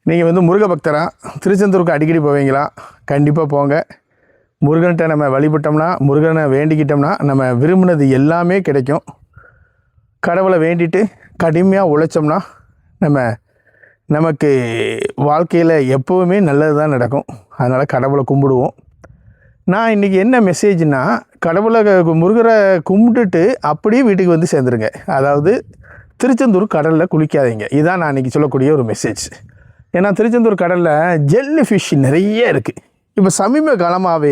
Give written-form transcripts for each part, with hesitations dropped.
நீங்கள் வந்து முருக பக்தரா திருச்செந்தூருக்கு அடிக்கடி போவீங்களா? கண்டிப்பாக போங்க. முருகன்கிட்ட நம்ம வழிபட்டோம்னா, முருகனை வேண்டிக்கிட்டோம்னா நம்ம விரும்பினது எல்லாமே கிடைக்கும். கடவுளை வேண்டிட்டு கடுமையாக உழைச்சோம்னா நமக்கு வாழ்க்கையில் எப்போவுமே நல்லது தான் நடக்கும். அதனால் கடவுளை கும்பிடுவோம். நான் இன்றைக்கி என்ன மெசேஜ்னால், கடவுளை முருகரை கும்பிட்டுட்டு அப்படியே வீட்டுக்கு வந்து சேர்ந்துருங்க. அதாவது திருச்செந்தூர் கடலில் குளிக்காதீங்க. இதுதான் நான் இன்றைக்கி சொல்லக்கூடிய ஒரு மெசேஜ். ஏன்னா திருச்செந்தூர் கடலில் ஜெல்லி ஃபிஷ் நிறைய இருக்குது. இப்போ சமீப காலமாகவே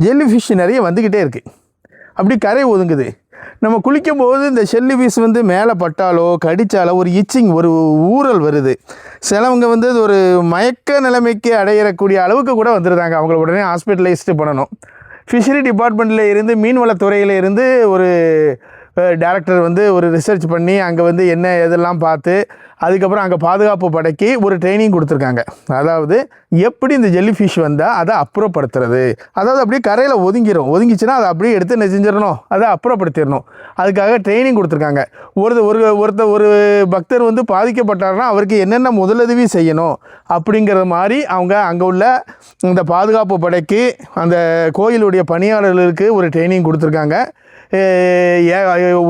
ஜெல்லி ஃபிஷ் நிறைய வந்துக்கிட்டே இருக்குது. அப்படி கரை ஒதுங்குது. நம்ம குளிக்கும்போது இந்த ஜெல்லி ஃபிஷ் வந்து மேலே பட்டாலோ கடித்தாலோ ஒரு இச்சிங், ஒரு ஊறல் வருது. சிலவங்க வந்து அது ஒரு மயக்க நிலைமைக்கு அடையக்கூடிய அளவுக்கு கூட வந்துடுறாங்க. அவங்கள உடனே ஹாஸ்பிட்டலைஸ்டு பண்ணணும். ஃபிஷரி டிபார்ட்மெண்ட்டில் இருந்து மீன்வளத்துறையில் இருந்து ஒரு டைரக்டர் வந்து ஒரு ரிசர்ச் பண்ணி அங்கே வந்து என்ன இதெல்லாம் பார்த்து அதுக்கப்புறம் அங்கே பாதுகாப்பு படைக்கு ஒரு ட்ரைனிங் கொடுத்துருக்காங்க. அதாவது எப்படி இந்த ஜெல்லி ஃபிஷ் வந்தால் அதை அப்புறப்படுத்துறது, அதாவது அப்படியே கரையில் ஒதுங்கிச்சுன்னா அதை அப்படியே எடுத்து நெஞ்சிடணும், அதை அப்புறப்படுத்திடணும். அதுக்காக ட்ரைனிங் கொடுத்துருக்காங்க. ஒரு பக்தர் வந்து பாதிக்கப்பட்டார்னா அவருக்கு என்னென்ன முதலுதவி செய்யணும் அப்படிங்கிற மாதிரி அவங்க அங்கே உள்ள இந்த பாதுகாப்பு படைக்கு அந்த கோயிலுடைய பணியாளர்களுக்கு ஒரு ட்ரைனிங் கொடுத்துருக்காங்க.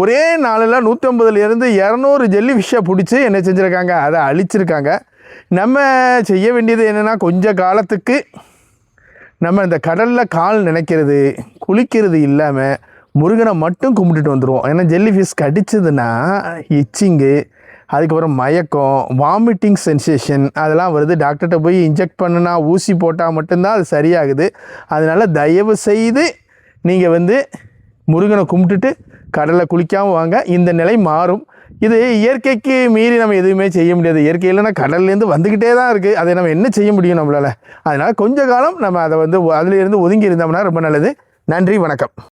ஒரே நாளில் 150லேருந்து 200 ஜெல்லி ஃபிஷ்ஷை பிடிச்சி என்ன செஞ்சுருக்காங்க, அதை அழிச்சிருக்காங்க. நம்ம செய்ய வேண்டியது என்னென்னா, கொஞ்ச காலத்துக்கு நம்ம இந்த கடலில் கால் நினைக்கிறது குளிக்கிறது இல்லாமல் முருகனை மட்டும் கும்பிட்டுட்டு வந்துடுவோம். ஏன்னா ஜெல்லி ஃபிஷ் கடிச்சதுன்னா இச்சிங்கு, அதுக்கப்புறம் மயக்கம், வாமிட்டிங் சென்சேஷன் அதெல்லாம் வருது. டாக்டர்கிட்ட போய் இன்ஜெக்ட் பண்ணுனா ஊசி போட்டால் மட்டும்தான் அது சரியாகுது. அதனால் தயவு செய்து நீங்கள் வந்து முருகனை கும்பிட்டுட்டு கடலில் குளிக்காமல் வாங்க. இந்த நிலை மாறும். இது இயற்கைக்கு மீறி நம்ம எதுவுமே செய்ய முடியாது. இயற்கை இல்லைன்னா கடல்லேருந்து வந்துக்கிட்டே தான் இருக்குது. அதை நம்ம என்ன செய்ய முடியும் நம்மளால்? அதனால் கொஞ்ச காலம் நம்ம அதை வந்து அதிலிருந்து ஒதுங்கி இருந்தோம்னா ரொம்ப நல்லது. நன்றி, வணக்கம்.